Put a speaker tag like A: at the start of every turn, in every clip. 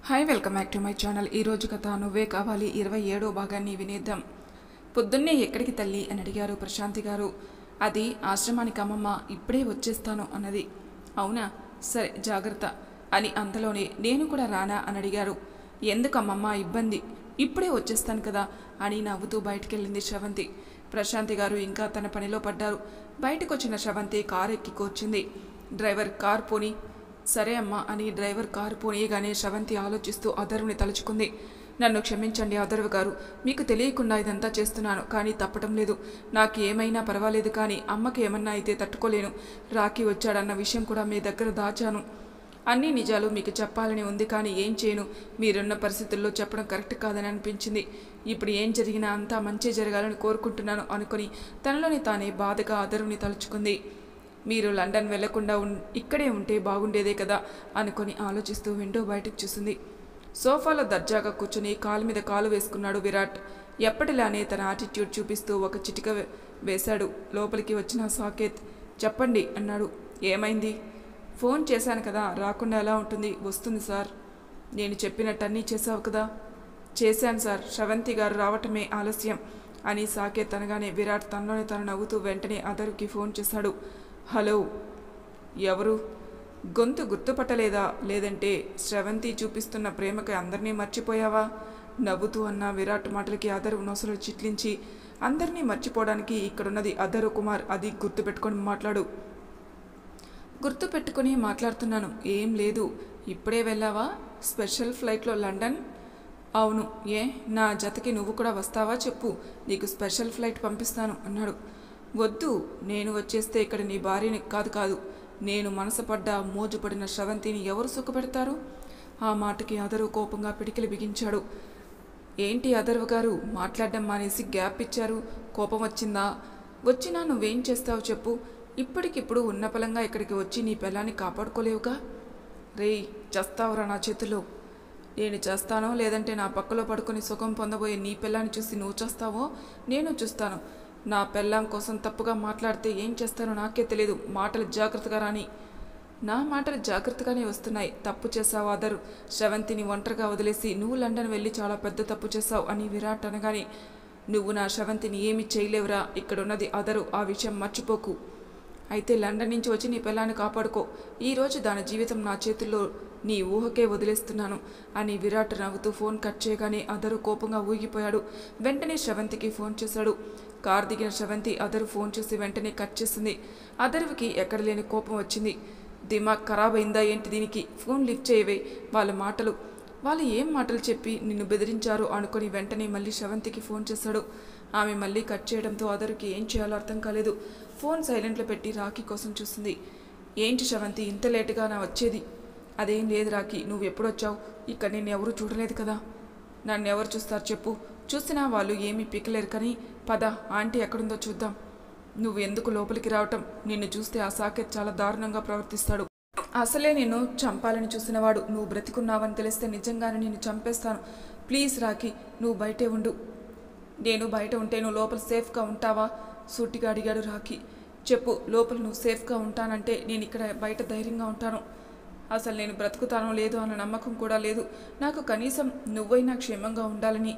A: Hi welcome back to my channel. ఈరోజు కథ నువ్వే కావాలి 27వ భాగాన్ని వినేద్దాం. పొద్దున్నే ఎక్కడికి తల్లి అని అడిగారు ప్రశాంతి గారు. అది ఆశ్రమానికి అమ్మమ్మ, ఇప్పుడే వచ్చేస్తాను అన్నది. అవునా, సరే జాగ్రత్త అని అంతలోనే నేను కూడా రానా అని అడిగారు. ఎందుకు అమ్మమ్మ ఇబ్బంది, ఇప్పుడే వచ్చేస్తాను కదా అని నవ్వుతూ బయటికెళ్ళింది శ్రవంతి. ప్రశాంతి గారు ఇంకా తన పనిలో పడ్డారు. బయటకు వచ్చిన శ్రవంతి కారు ఎక్కి కూర్చుంది. డ్రైవర్ కార్ పోని. సరే అమ్మా అని డ్రైవర్ కారు పోనీయగానే శ్రవంతి ఆలోచిస్తూ అధర్వుని తలుచుకుంది. నన్ను క్షమించండి అధర్వ గారు, మీకు తెలియకుండా ఇదంతా చేస్తున్నాను, కానీ తప్పటం లేదు. నాకు ఏమైనా పర్వాలేదు, కానీ అమ్మకి ఏమన్నా అయితే తట్టుకోలేను. రాఖీ వచ్చాడన్న విషయం కూడా మీ దగ్గర దాచాను. అన్ని నిజాలు మీకు చెప్పాలని ఉంది, కానీ ఏం చేయను. మీరున్న పరిస్థితుల్లో చెప్పడం కరెక్ట్ కాదని అనిపించింది. ఇప్పుడు ఏం జరిగినా అంతా మంచి జరగాలని కోరుకుంటున్నాను అనుకుని తనలోని తానే బాధగా అధర్వుని తలుచుకుంది. మీరు లండన్ వెళ్లకుండా ఇక్కడే ఉంటే బాగుండేదే కదా అనుకొని ఆలోచిస్తూ విండో బయటకు చూసింది. సోఫాలో దర్జాగా కూర్చుని కాలు మీద కాలు వేసుకున్నాడు విరాట్. ఎప్పటిలానే తన యాటిట్యూడ్ చూపిస్తూ ఒక చిటిక వేశాడు. లోపలికి వచ్చిన సాకేత్ చెప్పండి అన్నాడు. ఏమైంది? ఫోన్ చేశాను కదా, రాకుండా ఎలా ఉంటుంది? వస్తుంది సార్. నేను చెప్పినట్టన్నీ చేశావు కదా? చేశాను సార్, శ్రవంతి గారు రావటమే ఆలస్యం అని సాకేత్ అనగానే విరాట్ తనలోనే తను నవ్వుతూ వెంటనే అదరుకి ఫోన్ చేశాడు. హలో, ఎవరు? గొంతు గుర్తుపట్టలేదా? లేదంటే శ్రవంతి చూపిస్తున్న ప్రేమకి అందరినీ మర్చిపోయావా? నవ్వుతూ అన్న విరాట్ మాటలకి అదరు నొసలు చిట్లించి, అందరినీ మర్చిపోవడానికి ఇక్కడున్నది అదరు కుమార్, అది గుర్తుపెట్టుకొని మాట్లాడు. గుర్తుపెట్టుకుని మాట్లాడుతున్నాను. ఏం లేదు. ఇప్పుడే వెళ్ళావా స్పెషల్ ఫ్లైట్లో లండన్? అవును. ఏ, నా జతకి నువ్వు కూడా వస్తావా చెప్పు, నీకు స్పెషల్ ఫ్లైట్ పంపిస్తాను అన్నాడు. వద్దు, నేను వచ్చేస్తే ఇక్కడ నీ భార్యని కాదు నేను మనసుపడ్డ మోజుపడిన శ్రవంతిని ఎవరు సుఖపెడతారు? ఆ మాటకి అదరు కోపంగా పిడికిలి బిగించాడు. ఏంటి అదర్వ గారు, మాట్లాడడం మానేసి గ్యాప్ ఇచ్చారు? కోపం వచ్చిందా? వచ్చినా నువ్వేం చేస్తావు చెప్పు? ఇప్పటికిప్పుడు ఉన్న పలంగా ఇక్కడికి వచ్చి నీ పిల్లాన్ని కాపాడుకోలేవుగా? రేయ్, చేస్తావురా నా చేతిలో? నేను చేస్తానో లేదంటే నా పక్కలో పడుకొని సుఖం పొందబోయే నీ పిల్లాన్ని చూసి నువ్వు చేస్తావో నేను చూస్తాను. నా పెళ్ళాం కోసం తప్పుగా మాట్లాడితే ఏం చేస్తానో నాకే తెలియదు. మాటలు జాగ్రత్తగా రాని. నా మాటలు జాగ్రత్తగానే వస్తున్నాయి. తప్పు చేశావు అదరు. శ్రవంతిని ఒంటరిగా వదిలేసి నువ్వు లండన్ వెళ్ళి చాలా పెద్ద తప్పు చేశావు అని విరాట్ అనగానే, నువ్వు నా శ్రవంతిని ఏమీ చేయలేవురా. ఇక్కడున్నది అదరు, ఆ విషయం మర్చిపోకు. అయితే లండన్ నుంచి వచ్చి నీ పిల్లాన్ని కాపాడుకో. ఈరోజు దాని జీవితం నా చేతుల్లో నీ ఊహకే వదిలేస్తున్నాను అని విరాట్ నవ్వుతూ ఫోన్ కట్ చేయగానే అదరు కోపంగా ఊగిపోయాడు. వెంటనే శ్రవంతికి ఫోన్ చేశాడు. కార్ దిగిన శ్రవంతి అదరు ఫోన్ చేసి వెంటనే కట్ చేసింది. అదరుకి ఎక్కడ లేని కోపం వచ్చింది. దిమాగ్ ఖరాబ్ అయిందా ఏంటి దీనికి? ఫోన్ లిఫ్ట్ చేయవే. వాళ్ళు ఏం మాటలు చెప్పి నిన్ను బెదిరించారు అనుకుని వెంటనే మళ్ళీ శ్రవంతికి ఫోన్ చేశాడు. ఆమె మళ్ళీ కట్ చేయడంతో అదరుకి ఏం చేయాలో అర్థం కాలేదు. ఫోన్ సైలెంట్లో పెట్టి రాఖీ కోసం చూసింది. ఏంటి శ్రవంతి, ఇంత లేటుగా నా వచ్చేది? అదేం లేదు రాఖీ, నువ్వు ఎప్పుడొచ్చావు? ఇక్కడ నేను ఎవరూ చూడలేదు కదా. నన్ను ఎవరు చూస్తారు చెప్పు? చూసినా వాళ్ళు ఏమీ పీకలేరు, కానీ పద, ఆంటీ ఎక్కడుందో చూద్దాం. నువ్వు ఎందుకు లోపలికి రావటం? నిన్ను చూస్తే ఆ సాకేత్ చాలా దారుణంగా ప్రవర్తిస్తాడు. అసలే నేను చంపాలని చూసినవాడు. నువ్వు బ్రతికున్నావని తెలిస్తే నిజంగానే నిన్ను చంపేస్తాను. ప్లీజ్ రాఖీ, నువ్వు బయటే ఉండు. నేను బయట ఉంటే నువ్వు లోపల సేఫ్గా ఉంటావా? సూటిగా అడిగాడు రాఖీ. చెప్పు, లోపల నువ్వు సేఫ్గా ఉంటానంటే నేను ఇక్కడ బయట ధైర్యంగా ఉంటాను. అసలు నేను బ్రతుకుతానో లేదో అన్న నమ్మకం కూడా లేదు నాకు. కనీసం నువ్వైనా క్షేమంగా ఉండాలని.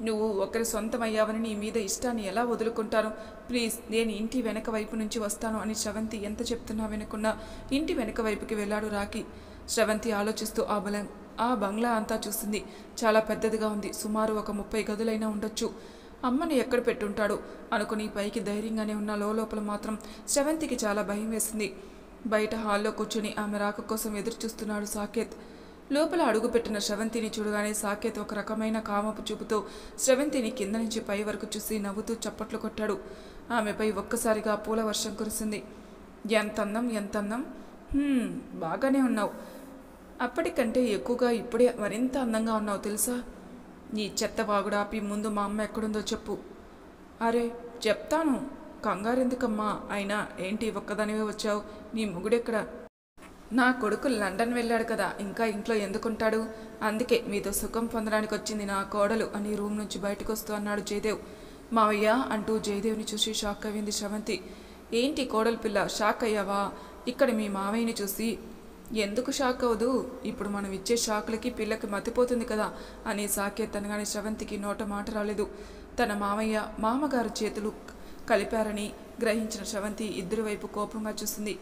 A: నువ్వు ఒకరి సొంతమయ్యావని నీ మీద ఇష్టాన్ని ఎలా వదులుకుంటాను? ప్లీజ్, నేను ఇంటి వెనక వైపు నుంచి వస్తాను అని శ్రవంతి ఎంత చెప్తున్నా వినకుండా ఇంటి వెనక వైపుకి వెళ్ళాడు రాఖీ. శ్రవంతి ఆలోచిస్తూ ఆ బంగ్లా అంతా చూసింది. చాలా పెద్దదిగా ఉంది. సుమారు ఒక 30 గదులైనా ఉండొచ్చు. అమ్మని ఎక్కడ పెట్టుంటాడు అనుకుని పైకి ధైర్యంగానే ఉన్న లోపల మాత్రం శ్రవంతికి చాలా భయం వేసింది. బయట హాల్లో కూర్చొని ఆమె రాక కోసం ఎదురు చూస్తున్నాడు సాకేత్. లోపల అడుగుపెట్టిన శ్రవంతిని చూడగానే సాకేత్ ఒక రకమైన కామపు చూపుతో శ్రవంతిని కింద నుంచి పై వరకు చూసి నవ్వుతూ చప్పట్లు కొట్టాడు. ఆమెపై ఒక్కసారిగా పూల వర్షం కురిసింది. ఎంత అందం! బాగానే ఉన్నావు. అప్పటికంటే ఎక్కువగా ఇప్పుడే మరింత అందంగా ఉన్నావు తెలుసా? నీ చెత్త వాగుడాపి ముందు మా అమ్మ ఎక్కడుందో చెప్పు. అరే చెప్తాను, కంగారెందుకమ్మా? అయినా ఏంటి ఒక్కదానివే వచ్చావు? నీ మొగుడెక్కడ? నా కొడుకు లండన్ వెళ్ళాడు కదా, ఇంకా ఇంట్లో ఎందుకుంటాడు? అందుకే మీతో సుఖం పొందడానికి వచ్చింది నా కోడలు అని రూమ్ నుంచి బయటకు వస్తూ అన్నాడు జయదేవ్. మావయ్య అంటూ జయదేవ్ని చూసి షాక్ అయింది శ్రవంతి. ఏంటి కోడలు పిల్ల, షాక్ అయ్యావా? ఇక్కడ మీ మావయ్యని చూసి ఎందుకు షాక్ అవ్వదు? ఇప్పుడు మనం ఇచ్చే షాకులకి పిల్లకి మతిపోతుంది కదా అని సాకేత్ అనగానే శ్రవంతికి నోట మాట రాలేదు. తన మామయ్య మామగారు చేతులు కలిపారని గ్రహించిన శ్రవంతి ఇద్దరి వైపు కోపంగా చూస్తుంది.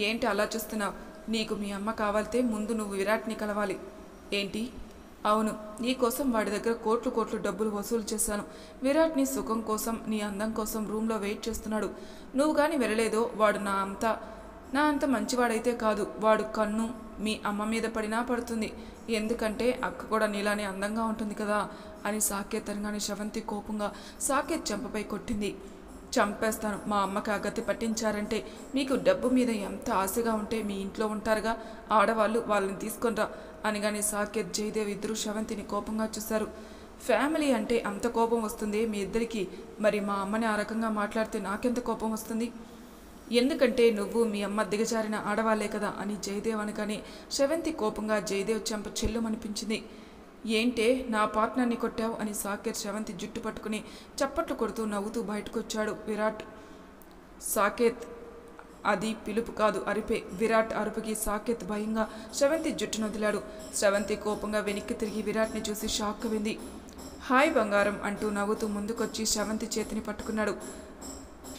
A: ఏంటి అలా చూస్తున్నావు? నీకు మీ అమ్మ కావాలితే ముందు నువ్వు విరాట్ని కలవాలి. ఏంటి? అవును, నీ కోసం వాడి దగ్గర కోట్లు కోట్లు డబ్బులు వసూలు చేశాను. విరాట్ నీ సుఖం కోసం, నీ అందం కోసం రూమ్లో వెయిట్ చేస్తున్నాడు. నువ్వు కానీ వెళ్ళలేదో వాడు నా అంత మంచివాడైతే కాదు. వాడు కన్ను మీ అమ్మ మీద పడినా పడుతుంది. ఎందుకంటే అక్క కూడా నీలానే అందంగా ఉంటుంది కదా అని సాకేత్ అనగానే శ్రవంతి కోపంగా సాకేత్ చెంపపై కొట్టింది. చంపేస్తాను. మా అమ్మకి ఆ గతి పట్టించారంటే మీకు డబ్బు మీద ఎంత ఆశగా ఉంటే మీ ఇంట్లో ఉంటారుగా ఆడవాళ్ళు, వాళ్ళని తీసుకొనిరా అనగానే సాకేత్ జయదేవ్ ఇద్దరు శ్రవంతిని కోపంగా చూశారు. ఫ్యామిలీ అంటే అంత కోపం వస్తుంది మీ ఇద్దరికి? మరి మా అమ్మని ఆ రకంగా మాట్లాడితే నాకెంత కోపం వస్తుంది? ఎందుకంటే నువ్వు మీ అమ్మ దిగజారిన ఆడవాళ్లే కదా అని జయదేవ్ అనగానే శ్రవంతి కోపంగా జయదేవ్ చెంప చెల్లుమనిపించింది. ఏంటే నా పార్ట్నర్ని కొట్టావు అని సాకేత్ శ్రవంతి జుట్టు పట్టుకుని చప్పట్లు కొడుతూ నవ్వుతూ బయటకు వచ్చాడు విరాట్. సాకేత్ అది పిలుపు కాదు, అరిపే. విరాట్ అరుపుకి సాకేత్ భయంగా శ్రవంతి జుట్టును వదిలాడు. శ్రవంతి కోపంగా వెనక్కి తిరిగి విరాట్ని చూసి షాక్ అయింది. హాయ్ బంగారం అంటూ నవ్వుతూ ముందుకొచ్చి శ్రవంతి చేతిని పట్టుకున్నాడు.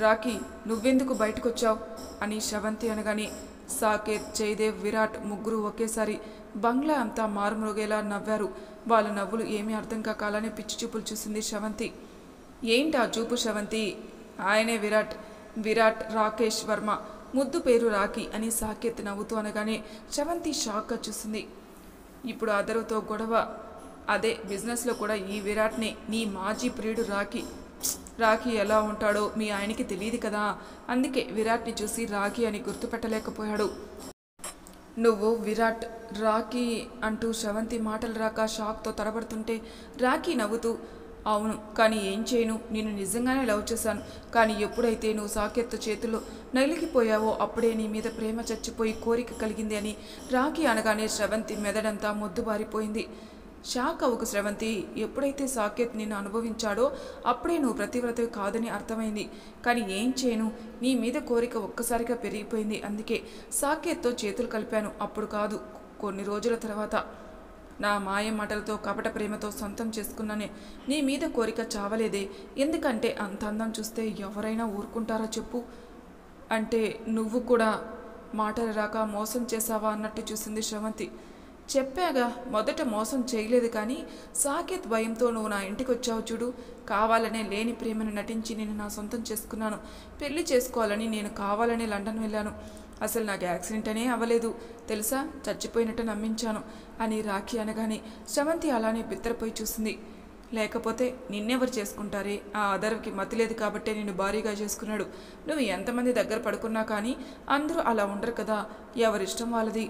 A: రాకీ, నువ్వెందుకు బయటకొచ్చావు అని శ్రవంతి అనగానే సాకేత్, జయదేవ్, విరాట్ ముగ్గురు ఒకేసారి బంగ్లా అంతా మారుమ్రోగేలా నవ్వారు. వాళ్ళ నవ్వులు ఏమీ అర్థం కాక అలానే పిచ్చి చూపులు చూసింది శ్రవంతి. ఏంటా చూపు శ్రవంతి? ఆయనే విరాట్ రాకేష్ వర్మ, ముద్దు పేరు రాకీ అని సాకేత్ నవ్వుతూ అనగానే శ్రవంతి షాక్గా చూసింది. ఇప్పుడు అదరుతో గొడవ. అదే బిజినెస్లో కూడా ఈ విరాట్నే నీ మాజీ ప్రియుడు రాకీ ఎలా ఉంటాడో మీ ఆయనకి తెలియదు కదా, అందుకే విరాట్ని చూసి రాకీ అని గుర్తుపెట్టలేకపోయాడు. నువ్వు విరాట్ రాకీ అంటూ శ్రవంతి మాటలు రాక షాక్తో తడబడుతుంటే రాకీ నవ్వుతూ, అవును, కానీ ఏం చేయను, నేను నిజంగానే లవ్ చేశాను. కానీ ఎప్పుడైతే నువ్వు సాకేత్ చేతుల్లో నలిగిపోయావో అప్పుడే నీ మీద ప్రేమ చచ్చిపోయి కోరిక కలిగింది అని రాకీ అనగానే శ్రవంతి మెదడంతా మొద్దుబారిపోయింది. షాక్ అవ్వకు శ్రవంతి, ఎప్పుడైతే సాకేత్ నిన్ను అనుభవించాడో అప్పుడే నువ్వు ప్రతివ్రతవి కాదని అర్థమైంది. కానీ ఏం చేయను, నీ మీద కోరిక ఒక్కసారిగా పెరిగిపోయింది. అందుకే సాకేత్తో చేతులు కలిపాను. అప్పుడు కాదు, కొన్ని రోజుల తర్వాత. నా మాయ మాటలతో కపట ప్రేమతో సొంతం చేసుకున్నానే నీ మీద కోరిక చావలేదే. ఎందుకంటే అంత అందం చూస్తే ఎవరైనా ఊరుకుంటారా చెప్పు? అంటే నువ్వు కూడా మాటలు రాక మోసం చేశావా అన్నట్టు చూసింది శ్రవంతి. చెప్పాగా, మొదట మోసం చేయలేదు, కానీ సాకేత్ భయంతో నువ్వు నా ఇంటికి వచ్చావు చూడు. కావాలనే లేని ప్రేమను నటించి నేను నా సొంతం చేసుకున్నాను. పెళ్లి చేసుకోవాలని నేను కావాలనే లండన్ వెళ్ళాను. అసలు నాకు యాక్సిడెంట్ అనే అవ్వలేదు తెలుసా, చచ్చిపోయినట్టు నమ్మించాను అని రాఖీ అనగానే శ్రవంతి అలానే బిత్తరపోయి చూసింది. లేకపోతే నిన్నెవరు చేసుకుంటారే? ఆ అదర్కి మతి లేదు కాబట్టే నిన్ను భారీగా చేసుకున్నాడు. నువ్వు ఎంతమంది దగ్గర పడుకున్నా కానీ అందరూ అలా ఉండరు కదా, ఎవరిష్టం వాళ్ళది.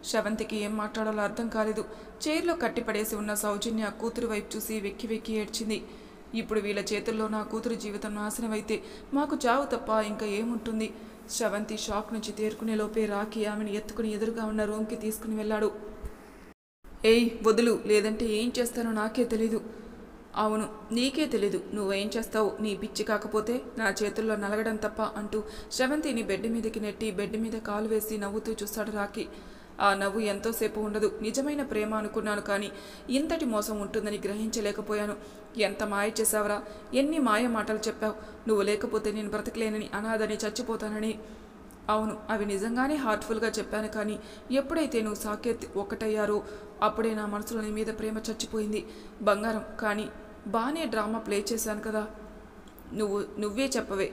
A: శ్రవంతికి ఏం మాట్లాడాలో అర్థం కాలేదు. చైర్లో కట్టిపడేసి ఉన్న సౌజన్య కూతురు వైపు చూసి వెక్కి వెక్కి ఏడ్చింది. ఇప్పుడు వీళ్ళ చేతుల్లో నా కూతురు జీవితం నాశనమైతే మాకు చావు తప్ప ఇంకా ఏముంటుంది? శ్రవంతి షాక్ నుంచి తేరుకునే లోపే రాఖీ ఆమెను ఎత్తుకుని ఎదురుగా ఉన్న రూమ్కి తీసుకుని వెళ్ళాడు. ఏయ్ వదులు, లేదంటే ఏం చేస్తానో నాకే తెలీదు. అవును, నీకే తెలీదు, నువ్వేం చేస్తావు, నీ పిచ్చి కాకపోతే నా చేతుల్లో నలగడం తప్ప అంటూ శ్రవంతిని బెడ్ మీదకి నెట్టి బెడ్ మీద కాలు వేసి నవ్వుతూ చూస్తాడు రాఖీ. ఆ నవ్వు ఎంతోసేపు ఉండదు. నిజమైన ప్రేమ అనుకున్నాను, కానీ ఇంతటి మోసం ఉంటుందని గ్రహించలేకపోయాను. ఎంత మాయ చేశావరా, ఎన్ని మాయ మాటలు చెప్పావు. నువ్వు లేకపోతే నేను బ్రతకలేనని, అనాథని, చచ్చిపోతానని. అవును, అవి నిజంగానే హార్ట్ఫుల్గా చెప్పాను, కానీ ఎప్పుడైతే నువ్వు సాకేత్ ఒక్కటయ్యారో అప్పుడే నా మనసులో నీ మీద ప్రేమ చచ్చిపోయింది బంగారం. కానీ బాగానే డ్రామా ప్లే చేశాను కదా. నువ్వే చెప్పవే,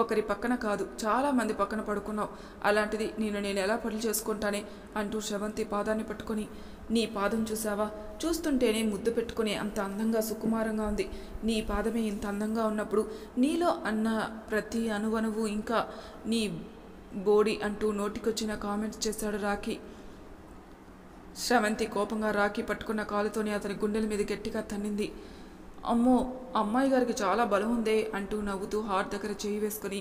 A: ఒకరి పక్కన కాదు చాలామంది పక్కన పడుకున్నావు. అలాంటిది నేను ఎలా పెళ్లి చేసుకుంటానే అంటూ శ్రవంతి పాదాన్ని పట్టుకొని, నీ పాదం చూసావా, చూస్తుంటేనే ముద్దు పెట్టుకునే అంత అందంగా సుకుమారంగా ఉంది. నీ పాదమే ఇంత అందంగా ఉన్నప్పుడు నీలో అన్న ప్రతి అణువణువు, ఇంకా నీ బోడీ అంటూ నోటికొచ్చిన కామెంట్స్ చేశాడు రాఖీ. శ్రవంతి కోపంగా రాఖీ పట్టుకున్న కాలుతోనే అతని గుండెల మీద గట్టిగా తన్నింది. అమ్మో, అమ్మాయి గారికి చాలా బలం ఉందే అంటూ నవ్వుతూ హార్ట్ దగ్గర చేయి వేసుకుని,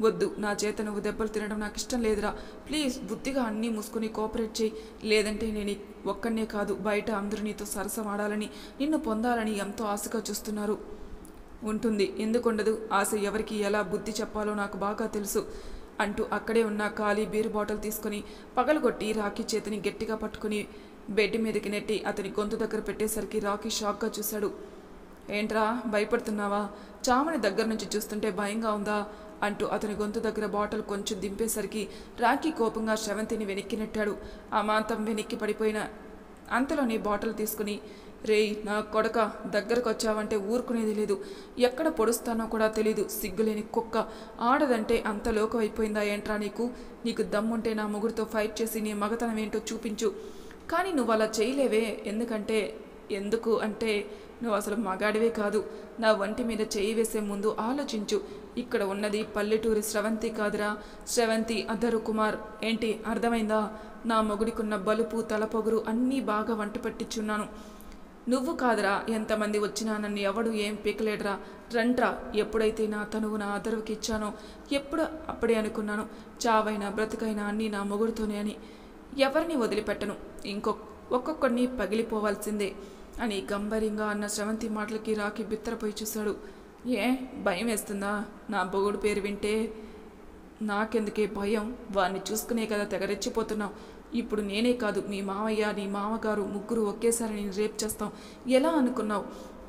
A: వద్దు, నా చేత నువ్వు దెబ్బలు తినడం నాకు ఇష్టం లేదురా, ప్లీజ్ బుద్ధిగా అన్నీ మూసుకొని కోఆపరేట్ చేయి. లేదంటే నేను ఒక్కనే కాదు, బయట అందరూ నీతో సరసం ఆడాలని, నిన్ను పొందాలని ఎంతో ఆశగా చూస్తున్నారు. ఉంటుంది, ఎందుకుండదు. ఆశ ఎవరికి ఎలా బుద్ధి చెప్పాలో నాకు బాగా తెలుసు. అంటూ అక్కడే ఉన్న ఖాళీ బీరు బాటిల్ తీసుకుని పగలగొట్టి రాకీ చేతిని గట్టిగా పట్టుకుని బెడ్ మీదకి నెట్టి అతని గొంతు దగ్గర పెట్టేసరికి రాకీ షాక్గా చూశాడు. ఏంట్రా భయపడుతున్నావా? చామని దగ్గర నుంచి చూస్తుంటే భయంగా ఉందా అంటూ అతని గొంతు దగ్గర బాటిల్ కొంచెం దింపేసరికి రాకీ కోపంగా శ్రవంతిని వెనక్కి నెట్టాడు. ఆ మాంతం వెనక్కి పడిపోయిన అంతలోనే బాటిల్ తీసుకుని, రేయ్ నా కొడక, దగ్గరకు వచ్చావంటే ఊరుకునేది లేదు, ఎక్కడ పొడుస్తానో కూడా తెలీదు, సిగ్గులేని కుక్క, ఆడదంటే అంత లోకం అయిపోయిందా ఏంట్రా నీకు? నీకు దమ్ముంటే నా మొగుడితో ఫైట్ చేసి నీ మగతనం ఏంటో చూపించు, కానీ నువ్వు అలా చేయలేవే. ఎందుకు అంటే నువ్వు అసలు మగాడివే కాదు. నా వంటి మీద చేయి వేసే ముందు ఆలోచించు. ఇక్కడ ఉన్నది పల్లెటూరి శ్రవంతి కాదురా, శ్రవంతి అద్దరు కుమార్. ఏంటి అర్థమైందా? నా మొగుడికున్న బలుపు తలపొగురు అన్నీ బాగా వంట పట్టించున్నాను. నువ్వు కాదురా, ఎంతమంది వచ్చినా నన్ను ఎవడు ఏం పీకలేడురా. రంట్రా. ఎప్పుడైతే నా తనువు నా అద్దరుకి ఇచ్చానో అప్పుడే అనుకున్నాను, చావైనా బ్రతుకైనా అన్నీ నా మొగుడితోనే అని. ఎవరిని వదిలిపెట్టను, ఒక్కొక్కడిని పగిలిపోవాల్సిందే అని గంభీరంగా అన్న శ్రవంతి మాటలకి రాకీ బిత్తరపోయి చూశాడు. ఏ భయం వేస్తుందా? నా బొగుడు పేరు వింటే? నాకెందుకే భయం? వాడిని చూసుకునే కదా తెగరెచ్చిపోతున్నావు. ఇప్పుడు నేనే కాదు, మీ మావయ్య నీ మామగారు ముగ్గురు ఒకేసారి నేను రేప్ చేస్తాం. ఎలా అనుకున్నావు?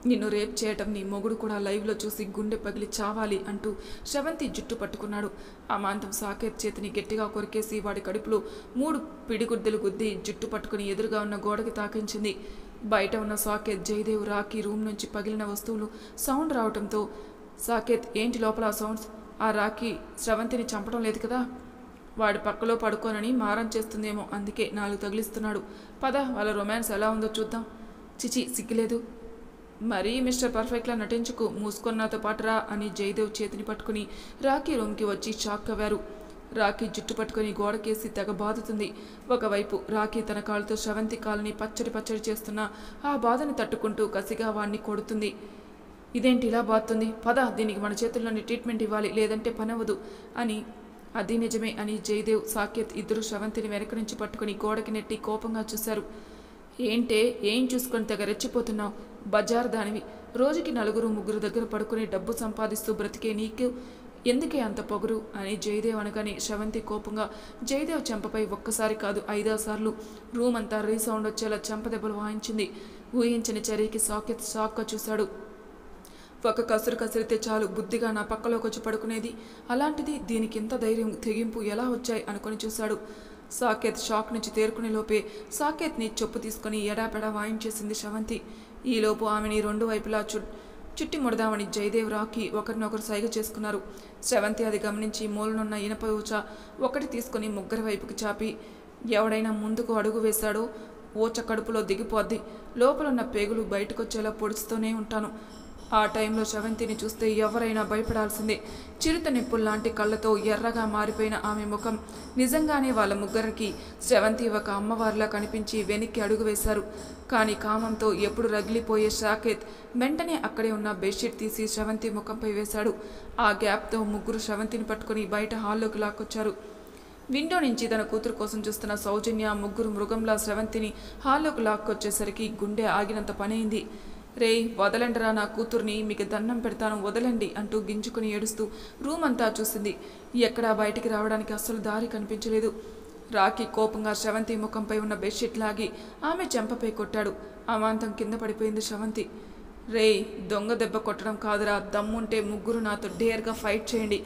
A: నిన్ను రేప్ చేయటం నీ మొగుడు కూడా లైవ్లో చూసి గుండె పగిలి చావాలి అంటూ శ్రవంతి జుట్టు పట్టుకున్నాడు. ఆ మాంతం సాకేత్ చేతిని గట్టిగా కొరికేసి వాడి కడుపులో 3 పిడిగుడ్డలు గుద్ది జుట్టు పట్టుకుని ఎదురుగా ఉన్న గోడకి తాకించింది. బయట ఉన్న సాకేత్, జయదేవ్, రాకీ రూమ్ నుంచి పగిలిన వస్తువులు సౌండ్ రావడంతో, సాకేత్ ఏంటి లోపల ఆ సౌండ్స్? ఆ రాకీ శ్రవంతిని చంపడం లేదు కదా? వాడి పక్కలో పడుకోనని మారం చేస్తుందేమో, అందుకే 4 తగిలిస్తున్నాడు. పద వాళ్ళ రొమాన్స్ ఎలా ఉందో చూద్దాం. చిచి సిగ్గులేదు. మరీ మిస్టర్ పర్ఫెక్ట్లా నటించుకు, మూసుకొని నాతో పాటురా అని జయదేవ్ చేతిని పట్టుకుని రాకీ రూమ్కి వచ్చి షాక్ అవ్వారు. రాకీ జుట్టు పట్టుకుని గోడకేసి తెగ బాదుతుంది. ఒకవైపు రాకీ తన కాళ్ళతో శ్రవంతి కాళ్ళని పచ్చడి చేస్తున్న ఆ బాధని తట్టుకుంటూ కసిగా వాణ్ణి కొడుతుంది. ఇదేంటి ఇలా బాదుతుంది? పద, దీనికి మన చేతుల్లోని ట్రీట్మెంట్ ఇవ్వాలి, లేదంటే పనవ్వదు అని. అది నిజమే అని జయదేవ్, సాకేత్ ఇద్దరు శ్రవంతిని వెనక నుంచి పట్టుకుని గోడకి నెట్టి కోపంగా చూశారు. ఏం చూసుకొని తెగ రెచ్చిపోతున్నావు? బజార్ దానివి, రోజుకి 4-3 దగ్గర పడుకుని డబ్బు సంపాదిస్తూ బ్రతికే నీకు ఎందుకే అంత పొగరు అని జయదేవ్ అనగానే శ్రవంతి కోపంగా జయదేవ్ చెంపపై ఒక్కసారి కాదు 5-6 సార్లు రూమ్ అంతా రీసౌండ్ వచ్చేలా చెంపదెబ్బలు వాయించింది. ఊహించని చర్యకి సాకేత్ షాక్గా చూశాడు. ఒక కసురు కసిరితే చాలు బుద్ధిగా నా పక్కలోకి వచ్చి పడుకునేది, అలాంటిది దీనికి ఇంత ధైర్యం తెగింపు ఎలా వచ్చాయి అనుకుని చూశాడు. సాకేత్ షాక్ నుంచి తేరుకునే లోపే సాకేత్ని చెప్పు తీసుకుని ఎడాపెడా వాయించేసింది శ్రవంతి. ఈలోపు ఆమెని 2 వైపులా చుట్టి ముడదామని జయదేవ్, రాకీ ఒకరినొకరు సైగ చేసుకున్నారు. శ్రవంతి అది గమనించి మూలనున్న ఇనప ఊచ ఒకటి తీసుకుని ముగ్గురి వైపుకి చాపి, ఎవడైనా ముందుకు అడుగు వేశాడో ఊచ కడుపులో దిగిపోద్ది, లోపలున్న పేగులు బయటకొచ్చేలా పొడుస్తూనే ఉంటాను. ఆ టైంలో శ్రవంతిని చూస్తే ఎవరైనా భయపడాల్సిందే. చిరుత నిప్పుల్లాంటి కళ్ళతో ఎర్రగా మారిపోయిన ఆమె ముఖం నిజంగానే వాళ్ళ ముగ్గురికి శ్రవంతి ఒక అమ్మవారిలా కనిపించి వెనక్కి అడుగు వేశారు. కానీ కామంతో ఎప్పుడు రగిలిపోయే సాకేత్ వెంటనే అక్కడే ఉన్న బెడ్షీట్ తీసి శ్రవంతి ముఖంపై వేశాడు. ఆ గ్యాప్తో ముగ్గురు శ్రవంతిని పట్టుకుని బయట హాల్లోకి లాక్కొచ్చారు. విండో నుంచి తన కూతురు కోసం చూస్తున్న సౌజన్య ముగ్గురు మృగంలా శ్రవంతిని హాల్లోకి లాక్కొచ్చేసరికి గుండె ఆగినంత పనైంది. రేయ్ వదలండిరా నా కూతుర్ని, మీకు దండం పెడతాను వదలండి అంటూ గింజుకుని ఏడుస్తూ రూమ్ అంతా చూసింది. ఎక్కడా బయటికి రావడానికి అస్సలు దారి కనిపించలేదు. రాకీ కోపంగా శ్రవంతి ముఖంపై ఉన్న బెడ్షీట్ లాగి ఆమె చెంపపై కొట్టాడు. అమాంతం కింద పడిపోయింది శ్రవంతి. రేయ్ దొంగ దెబ్బ కొట్టడం కాదురా, దమ్ముంటే ముగ్గురు నాతో డేర్గా ఫైట్ చేయండి.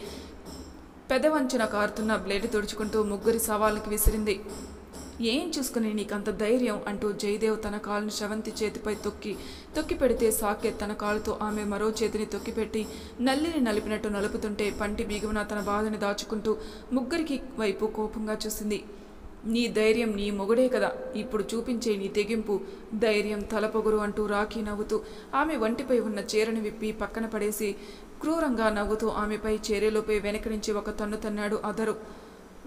A: పెదవంచున కారుతున్న బ్లేడ్ తుడుచుకుంటూ ముగ్గురి సవాళ్ళకి విసిరింది. ఏం చూసుకుని నీకంత ధైర్యం అంటూ జయదేవ్ తన కాలుని శ్రవంతి చేతిపై తొక్కి పెడితే సాకేత్ తన కాలుతో ఆమె మరో చేతిని తొక్కిపెట్టి నల్లిని నలిపినట్టు నలుపుతుంటే పంటి బిగువన తన బాధని దాచుకుంటూ ముగ్గురికి వైపు కోపంగా చూసింది. నీ ధైర్యం నీ మొగుడే కదా, ఇప్పుడు చూపించే నీ తెగింపు, ధైర్యం తలపొగురు అంటూ రాకీ నవ్వుతూ ఆమె వంటిపై ఉన్న చీరని విప్పి పక్కన పడేసి క్రూరంగా నవ్వుతూ ఆమెపై చేరేలోపే వెనక నుంచి ఒక తన్ను తన్నాడు అదరు.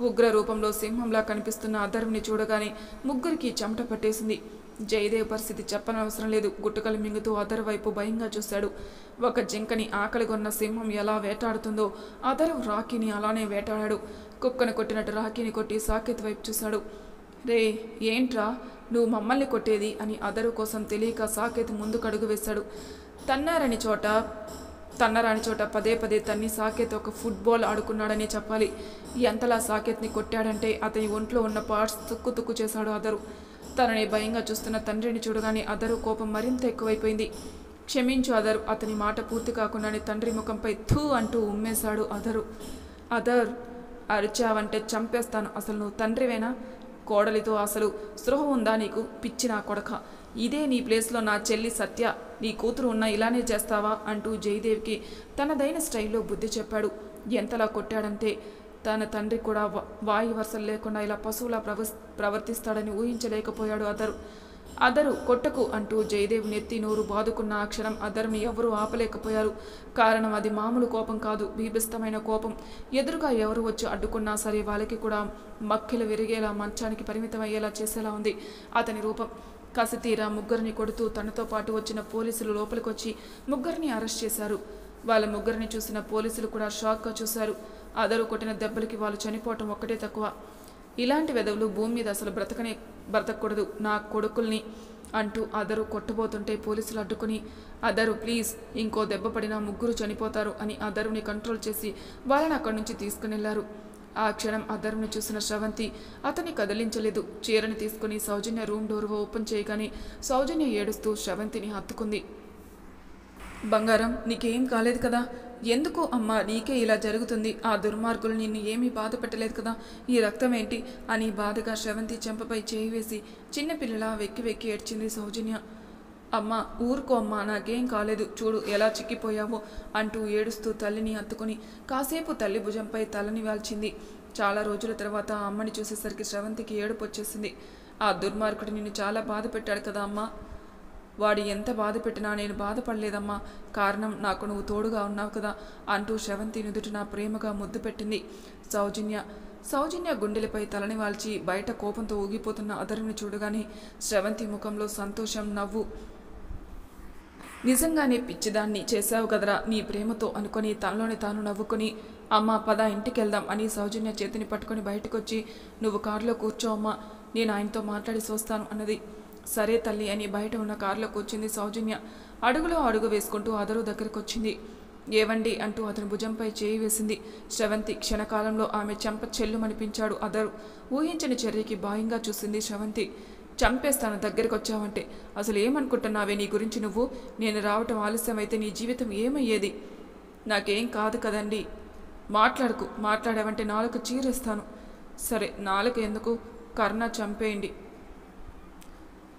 A: ఉగ్ర రూపంలో సింహంలా కనిపిస్తున్న అధర్ని చూడగానే ముగ్గురికి చెమట పట్టేసింది. జయదేవ్ పరిస్థితి చెప్పనవసరం లేదు. గుట్టుకలు మింగుతూ అధర్ వైపు భయంగా చూశాడు. ఒక జింకని ఆకలిగొన్న సింహం ఎలా వేటాడుతుందో అధర్ రాకీని అలానే వేటాడాడు. కుక్కను కొట్టినట్టు రాకీని కొట్టి సాకేత్ వైపు చూశాడు. రే ఏంట్రా నువ్వు మమ్మల్ని కొట్టేది అని అధరు కోసం తెలియక సాకేత్ ముందుకు అడుగు వేశాడు. తన్నారని చోట తన్నరాని చోట పదే పదే తన్ని సాకేత్ ఒక ఫుట్బాల్ ఆడుకున్నాడనే చెప్పాలి. ఎంతలా సాకేత్ని కొట్టాడంటే అతని ఒంట్లో ఉన్న పార్ట్స్ తుక్కు తుక్కు చేశాడు అదరు. తనని భయంగా చూస్తున్న తండ్రిని చూడగానే అదరు కోపం మరింత ఎక్కువైపోయింది. క్షమించు అదరు. అతని మాట పూర్తి కాకుండానే తండ్రి ముఖంపై థూ అంటూ ఉమ్మేశాడు అదరు. అదర్, అరిచావంటే చంపేస్తాను. అసలు నువ్వు తండ్రివేనా? కోడలితో అసలు స్పృహ ఉందా నీకు? పిచ్చి నా కొడక. ఇదే నీ ప్లేస్లో నా చెల్లి సత్య, నీ కూతురు ఉన్న ఇలానే చేస్తావా అంటూ జయదేవ్కి తనదైన స్టైల్లో బుద్ధి చెప్పాడు. ఎంతలా కొట్టాడంటే తన తండ్రి కూడా వాయు వరుసలు లేకుండా ఇలా పశువులా ప్రవర్తిస్తాడని ఊహించలేకపోయాడు అదరు. అదరు కొట్టకు అంటూ జయదేవ్ నెత్తి నోరు బాదుకున్న ఆ క్షణం అదరుని ఎవరూ ఆపలేకపోయారు. కారణం అది మామూలు కోపం కాదు, బీభత్సమైన కోపం. ఎదురుగా ఎవరు వచ్చి అడ్డుకున్నా సరే వాళ్ళకి కూడా మక్కెలు విరిగేలా, మంచానికి పరిమితం అయ్యేలా చేసేలా ఉంది అతని రూపం. కసితీరా ముగ్గురిని కొడుతూ తనతో పాటు వచ్చిన పోలీసులు లోపలికొచ్చి ముగ్గురిని అరెస్ట్ చేశారు. వాళ్ళ ముగ్గురిని చూసిన పోలీసులు కూడా షాక్గా చూశారు. అదరు కొట్టిన దెబ్బలకి వాళ్ళు చనిపోవటం ఒక్కటే తక్కువ. ఇలాంటి వెధవులు భూమి మీద అసలు బ్రతకూడదు, నా కొడుకుల్ని అంటూ అదరు కొట్టబోతుంటే పోలీసులు అడ్డుకుని, అదరు ప్లీజ్, ఇంకో దెబ్బ పడినా ముగ్గురు చనిపోతారు అని అదరుని కంట్రోల్ చేసి వాళ్ళని అక్కడి నుంచి తీసుకునెళ్లారు. ఆ క్షణం అదరుని చూసిన శ్రవంతి అతన్ని కదిలించలేదు. చీరని తీసుకుని సౌజన్య రూమ్ డోర్ ఓపెన్ చేయగానే సౌజన్య ఏడుస్తూ శ్రవంతిని హత్తుకుంది. బంగారం, నీకేం కాలేదు కదా? ఎందుకు అమ్మా నీకే ఇలా జరుగుతుంది? ఆ దుర్మార్గులు నిన్ను ఏమీ బాధ పెట్టలేదు కదా? ఈ రక్తం ఏంటి అని బాధగా శ్రవంతి చెంపపై చేయి వేసి చిన్నపిల్లలా వెక్కి వెక్కి ఏడ్చింది సౌజన్య. అమ్మ ఊరుకో అమ్మా, నాకేం కాలేదు, చూడు ఎలా చిక్కిపోయావో అంటూ ఏడుస్తూ తల్లిని హత్తుకుని కాసేపు తల్లి భుజంపై తలని వాల్చింది. చాలా రోజుల తర్వాత ఆ అమ్మని చూసేసరికి శ్రవంతికి ఏడుపు వచ్చేసింది. ఆ దుర్మార్గుడు నిన్ను చాలా బాధ పెట్టాడు కదా అమ్మా. వాడు ఎంత బాధ పెట్టినా నేను బాధపడలేదమ్మా. కారణం నాకు నువ్వు తోడుగా ఉన్నావు కదా అంటూ శ్రవంతి నుదుటిన ప్రేమగా ముద్దు పెట్టింది సౌజన్య గుండెలపై తలని వాల్చి బయట కోపంతో ఊగిపోతున్న అదరుని చూడగానే శ్రవంతి ముఖంలో సంతోషం, నవ్వు. నిజంగానే పిచ్చిదాన్ని చేశావు కదరా నీ ప్రేమతో అనుకొని తనలోని తాను నవ్వుకొని, అమ్మ పద ఇంటికెళ్దాం అని సౌజన్య చేతిని పట్టుకొని బయటకొచ్చి, నువ్వు కారులో కూర్చో అమ్మా, నేను ఆయనతో మాట్లాడి వస్తాను అన్నది. సరే తల్లి అని బయట ఉన్న కారులో కూర్చుంది సౌజన్య. అడుగులో అడుగు వేసుకుంటూ అదరు దగ్గరకు వచ్చింది. ఏవండి అంటూ అతని భుజంపై చేయి వేసింది శ్రవంతి. క్షణకాలంలో ఆమె చెంప చెల్లుమనిపించాడు అదరు. ఊహించని చర్యకి భయంగా చూసింది శ్రవంతి. చంపేస్తాను దగ్గరికి వచ్చావంటే. అసలు ఏమనుకుంటున్నావే నీ గురించి నువ్వు? నేను రావటం ఆలస్యమైతే నీ జీవితం ఏమయ్యేది? నాకేం కాదు కదండి. మాట్లాడావంటే నాలుక చీరేస్తాను. సరే నాలుక ఎందుకు, కర్ణ చంపేయండి.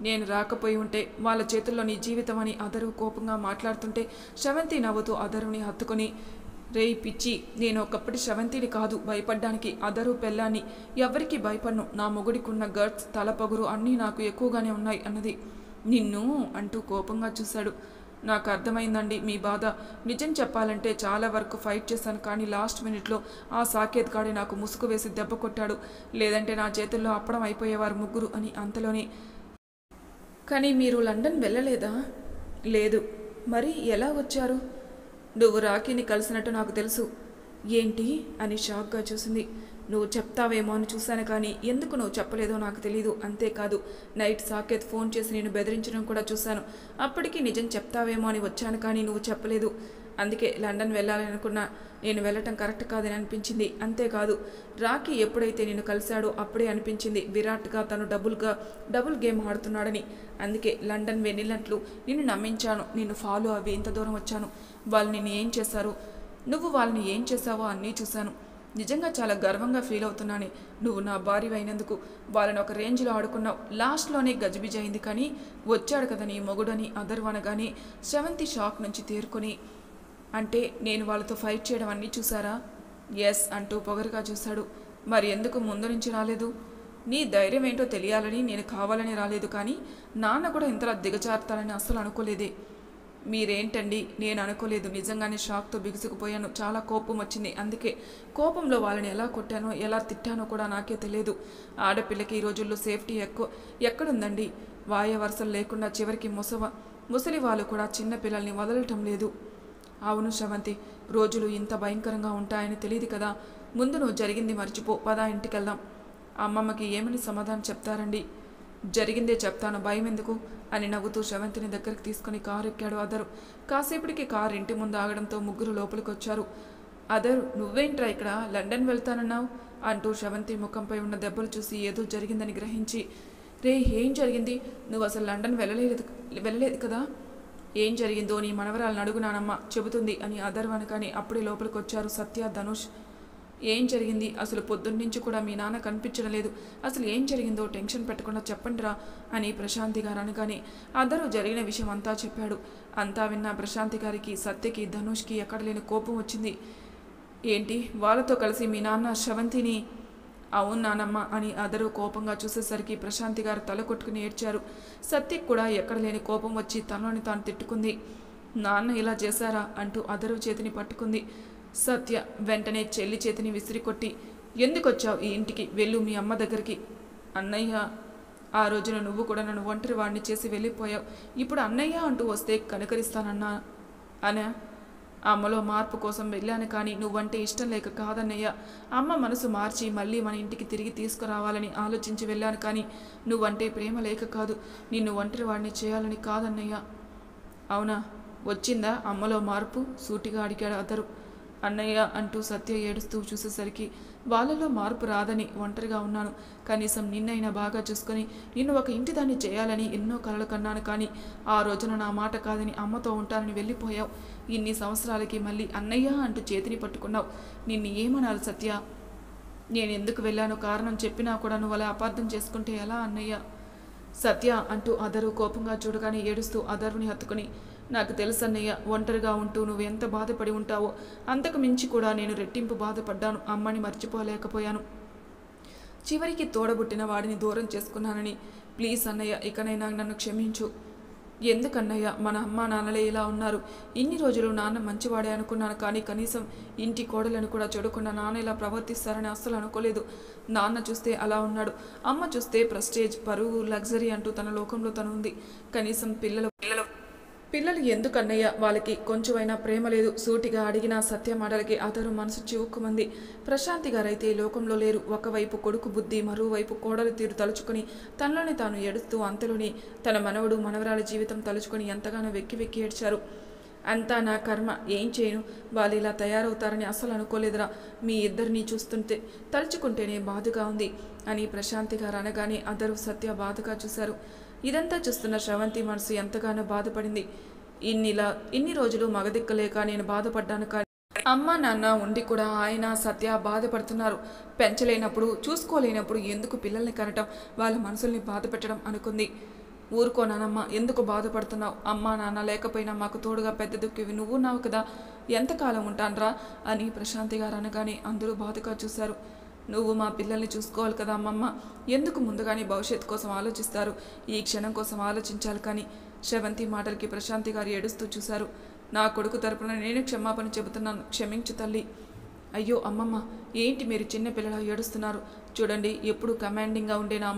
A: నేను రాకపోయి ఉంటే వాళ్ళ చేతుల్లో నీ జీవితం అని అదరు కోపంగా మాట్లాడుతుంటే శ్రవంతి నవ్వుతూ అదరుని హత్తుకుని, రేయ్ పిచ్చి, నేను ఒకప్పటి శ్రవంతిని కాదు భయపడ్డానికి, అదరు పెళ్ళాన్ని. ఎవరికి భయపడ్ను. నా మొగుడికున్న గట్స్, తలపగురు అన్నీ నాకు ఎక్కువగానే ఉన్నాయి అన్నది. నిన్ను అంటూ కోపంగా చూశాడు. నాకు అర్థమైందండి మీ బాధ. నిజం చెప్పాలంటే చాలా వరకు ఫైట్ చేశాను, కానీ లాస్ట్ మినిట్లో ఆ సాకేత్ గాడి నాకు ముసుగు వేసి దెబ్బ కొట్టాడు. లేదంటే నా చేతుల్లో అప్పడం అయిపోయేవారు ముగ్గురు అని అంతలోనే. కానీ మీరు లండన్ వెళ్ళలేదా? లేదు. మరి ఎలా వచ్చారు? నువ్వు రాఖీని కలిసినట్టు నాకు తెలుసు. ఏంటి అని షాక్గా చూసింది. నువ్వు చెప్తావేమో అని చూశాను, కానీ ఎందుకు నువ్వు చెప్పలేదో నాకు తెలీదు. అంతేకాదు నైట్ సాకేత్ ఫోన్ చేసి నేను బెదిరించడం కూడా చూశాను. అప్పటికి నిజం చెప్తావేమో అని వచ్చాను, కానీ నువ్వు చెప్పలేదు. అందుకే లండన్ వెళ్ళాలని అనుకున్నా. నేను వెళ్ళటం కరెక్ట్ కాదని అనిపించింది. అంతేకాదు రాఖీ ఎప్పుడైతే నేను కలిశాడో అప్పుడే అనిపించింది విరాట్గా తను డబుల్ గేమ్ ఆడుతున్నాడని. అందుకే లండన్ వెళ్ళినట్లు నిన్ను నమ్మించాను. నిన్ను ఫాలో అవి ఇంత దూరం వచ్చాను. వాళ్ళు నిన్ను ఏం చేశారు, నువ్వు వాళ్ళని ఏం చేశావో అన్నీ చూశాను. నిజంగా చాలా గర్వంగా ఫీల్ అవుతున్నాను. నువ్వు నా భార్య అయినందుకు. వాళ్ళని ఒక రేంజ్లో ఆడుకున్నావు. లాస్ట్లోనే గజిబిజి అయింది, కానీ వచ్చాడు కదా నీ మొగుడని అదరు అనగానే శ్రవంతి షాక్ నుంచి తేరుకొని, అంటే నేను వాళ్ళతో ఫైట్ చేయడం అన్నీ చూసారా? ఎస్ అంటూ పొగరుగా చూశాడు. మరి ఎందుకు ముందు నుంచి రాలేదు? నీ ధైర్యం ఏంటో తెలియాలని నేను కావాలని రాలేదు, కానీ నాన్న కూడా ఇంతలా దిగజారుతాడని అస్సలు అనుకోలేదే. మీరేంటండి? నేను అనుకోలేదు. నిజంగానే షాక్తో బిగుసుకుపోయాను. చాలా కోపం వచ్చింది. అందుకే కోపంలో వాళ్ళని ఎలా కొట్టానో ఎలా తిట్టానో కూడా నాకే తెలియదు. ఆడపిల్లకి ఈ రోజుల్లో సేఫ్టీ ఎక్కడుందండి? వాయ వరుసలు లేకుండా చివరికి ముసలి వాళ్ళు కూడా చిన్న పిల్లల్ని వదలటం లేదు. అవును శ్రవంతి, రోజులు ఇంత భయంకరంగా ఉంటాయని తెలియదు కదా. ముందు నువ్వు జరిగింది మర్చిపో, పదా ఇంటికెళ్దాం. అమ్మమ్మకి ఏమని సమాధానం చెప్తారండి? జరిగిందే చెప్తాను, భయం ఎందుకు అని నవ్వుతూ శ్రవంతిని దగ్గరికి తీసుకుని కారు ఎక్కాడు అదరు. కాసేపటికి కారు ఇంటి ముందు ఆగడంతో ముగ్గురు లోపలికి వచ్చారు. అదరు, నువ్వేంట్రా ఇక్కడ, లండన్ వెళ్తానన్నావు అంటూ శ్రవంతి ముఖంపై ఉన్న దెబ్బలు చూసి ఏదో జరిగిందని గ్రహించి, రే ఏం జరిగింది, నువ్వు అసలు లండన్ వెళ్ళలేదు కదా, ఏం జరిగిందో నీ మనవరాలను అడుగు నానమ్మ చెబుతుంది అని అదరు అనగానే అప్పుడే లోపలికి వచ్చారు సత్య, ధనుష్. ఏం జరిగింది, అసలు పొద్దున్నుంచి కూడా మీ నాన్న కనిపించడం లేదు, అసలు ఏం జరిగిందో టెన్షన్ పెట్టకుండా చెప్పండిరా అని ప్రశాంతి గారు అనగానే అదరు జరిగిన విషయం అంతా చెప్పాడు. అంతా విన్న ప్రశాంతి గారికి, సత్యకి, ధనుష్కి ఎక్కడ లేని కోపం వచ్చింది. ఏంటి, వాళ్ళతో కలిసి మీ నాన్న శ్రవంతిని? అవును నానమ్మ అని అదరు కోపంగా చూసేసరికి ప్రశాంతి గారు తల కొట్టుకుని ఏడ్చారు. సత్యకి కూడా ఎక్కడ లేని కోపం వచ్చి తనలోని తాను తిట్టుకుంది. నాన్న ఇలా చేశారా అంటూ అదరు చేతిని పట్టుకుంది. సత్య వెంటనే చెల్లి చేతిని విసిరికొట్టి, ఎందుకొచ్చావు ఈ ఇంటికి, వెళ్ళు మీ అమ్మ దగ్గరికి. అన్నయ్య, ఆ రోజున నువ్వు కూడా నన్ను ఒంటరి వాడిని చేసి వెళ్ళిపోయావు, ఇప్పుడు అన్నయ్య అంటూ వస్తే కనుకరిస్తానన్నా అనే అమ్మలో మార్పు కోసం వెళ్ళాను, కానీ నువ్వంటే ఇష్టం లేక కాదన్నయ్య. అమ్మ మనసు మార్చి మళ్ళీ మన ఇంటికి తిరిగి తీసుకురావాలని ఆలోచించి వెళ్ళాను, కానీ నువ్వంటే ప్రేమ లేక కాదు, నిన్ను ఒంటరి వాడిని చేయాలని కాదన్నయ్య. అవునా, వచ్చిందా అమ్మలో మార్పు సూటిగా అడిగాడు అదరు. అన్నయ్య అంటూ సత్య ఏడుస్తూ చూసేసరికి వాళ్ళలో మార్పు రాదని, ఒంటరిగా ఉన్నాను, కనీసం నిన్నైనా బాగా చూసుకొని నిన్ను ఒక ఇంటి దాన్ని చేయాలని ఎన్నో కలలు కన్నాను, కానీ ఆ రోజున నా మాట కాదని అమ్మతో ఉంటానని వెళ్ళిపోయావు. ఇన్ని సంవత్సరాలకి మళ్ళీ అన్నయ్య అంటూ చేతిని పట్టుకున్నావు, నిన్ను ఏమనాలి సత్య? నేను ఎందుకు వెళ్ళాను కారణం చెప్పినా కూడా నువ్వు అలా అపార్థం చేసుకుంటే ఎలా అన్నయ్య? సత్య అంటూ అదరు కోపంగా చూడగానే ఏడుస్తూ అదరుని హత్తుకుని, నాకు తెలుసన్నయ్య, ఒంటరిగా ఉంటూ నువ్వు ఎంత బాధపడి ఉంటావో అంతకు మించి కూడా నేను రెట్టింపు బాధపడ్డాను, అమ్మని మర్చిపోలేకపోయాను, చివరికి తోడబుట్టిన వాడిని దూరం చేసుకున్నానని. ప్లీజ్ అన్నయ్య, ఇకనైనా నన్ను క్షమించు. ఎందుకన్నయ్య, మన అమ్మ నాన్నలే ఇలా ఉన్నారు, ఇన్ని రోజులు నాన్న మంచివాడే అనుకున్నాను, కానీ కనీసం ఇంటి కోడలను కూడా చూడకుండా నాన్న ఇలా ప్రవర్తిస్తారని అస్సలు అనుకోలేదు. నాన్న చూస్తే అలా ఉన్నాడు, అమ్మ చూస్తే ప్రెస్టేజ్, పరువు, లగ్జరీ అంటూ తన లోకంలో తను ఉంది. కనీసం పిల్లలు ఎందుకన్నయ్య, వాళ్ళకి కొంచెమైనా ప్రేమ లేదు? సూటిగా అడిగిన సత్య మాటలకి అతను మనసు చివుక్కుమంది. ప్రశాంతి గారైతే ఈ లోకంలో లేరు. ఒకవైపు కొడుకు బుద్ధి, మరోవైపు కోడలు తీరు తలుచుకుని తనలోనే తాను ఏడుస్తూ, అంతలోని తన మనవడు మనవరాల జీవితం తలుచుకొని ఎంతగానో వెక్కి వెక్కి ఏడ్చారు. అంతా నా కర్మ, ఏం చేయను, వాళ్ళు ఇలా తయారవుతారని అస్సలు అనుకోలేదురా, మీ ఇద్దరిని చూస్తుంటే తలుచుకుంటేనే బాధగా ఉంది అని ప్రశాంతి గారు అనగానే అదరు, సత్య బాధగా చూశారు. ఇదంతా చూస్తున్న శ్రవంతి మనసు ఎంతగానో బాధపడింది. ఇన్ని రోజులు మగదిక్కలేక నేను బాధపడ్డాను, కానీ అమ్మ నాన్న ఉండి కూడా ఆయన సత్య బాధపడుతున్నారు. పెంచలేనప్పుడు, చూసుకోలేనప్పుడు ఎందుకు పిల్లల్ని కనటం, వాళ్ళ మనసుల్ని బాధ పెట్టడం అనుకుంది. ఊరుకోనానమ్మ, ఎందుకు బాధపడుతున్నావు? అమ్మ నాన్న లేకపోయినా మాకు తోడుగా పెద్ద దుక్కివి నువ్వున్నావు కదా, ఎంతకాలం ఉంటానరా అని ప్రశాంతి గారు అనగానే అందరూ బాధగా చూశారు. నువ్వు మా పిల్లల్ని చూసుకోవాలి కదా అమ్మమ్మ, ఎందుకు ముందుగానే భవిష్యత్తు కోసం ఆలోచిస్తారు, ఈ క్షణం కోసం ఆలోచించాలి. కానీ శ్రవంతి మాటలకి ప్రశాంతి గారు ఏడుస్తూ చూశారు. నా కొడుకు తరపున నేను క్షమాపణ చెబుతున్నాను, క్షమించు తల్లి. అయ్యో అమ్మమ్మ, ఏంటి మీరు చిన్నపిల్లలా ఏడుస్తున్నారు? చూడండి, ఎప్పుడు కమాండింగ్గా ఉండే నా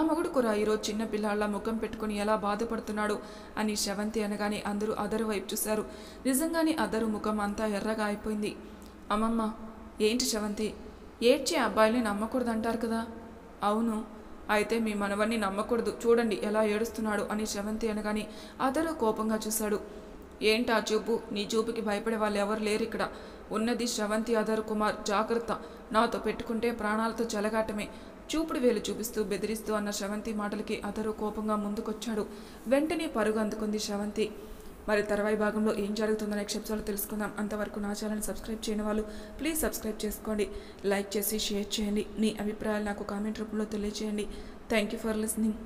A: మగుడు కూడా ఈరోజు చిన్నపిల్లాళ్ళ ముఖం పెట్టుకుని ఎలా బాధపడుతున్నాడు అని శ్రవంతి అనగానే అందరూ అదరు వైపు చూశారు. నిజంగానే అదరు ముఖం అంతా ఎర్రగా అయిపోయింది. అమ్మమ్మ, ఏంటి శ్రవంతి, ఏడ్చే అబ్బాయిని నమ్మకూడదు అంటారు కదా? అవును, అయితే మీ మనవన్ని నమ్మకూడదు, చూడండి ఎలా ఏడుస్తున్నాడు అని శ్రవంతి అనగానే అదరు కోపంగా చూశాడు. ఏంటా చూపు, నీ చూపుకి భయపడే వాళ్ళు ఎవరు లేరు ఇక్కడ, ఉన్నది శ్రవంతి, అదరు కుమార్, జాగ్రత్త, నాతో పెట్టుకుంటే ప్రాణాలతో చెలగాటమే, చూపుడు వేలు చూపిస్తూ బెదిరిస్తూ అన్న శ్రవంతి మాటలకి అదరు కోపంగా ముందుకొచ్చాడు. వెంటనే పరుగు అందుకుంది శ్రవంతి. మరి తర్వాయి భాగంలో ఏం జరుగుతుందో నెక్స్ట్ ఎపిసోడ్లో తెలుసుకుందాం. అంతవరకు నా ఛానల్ని సబ్స్క్రైబ్ చేయని వాళ్ళు ప్లీజ్ సబ్స్క్రైబ్ చేసుకోండి, లైక్ చేసి షేర్ చేయండి, మీ అభిప్రాయాలు నాకు కామెంట్ రూపంలో తెలియజేయండి. Thank you for listening.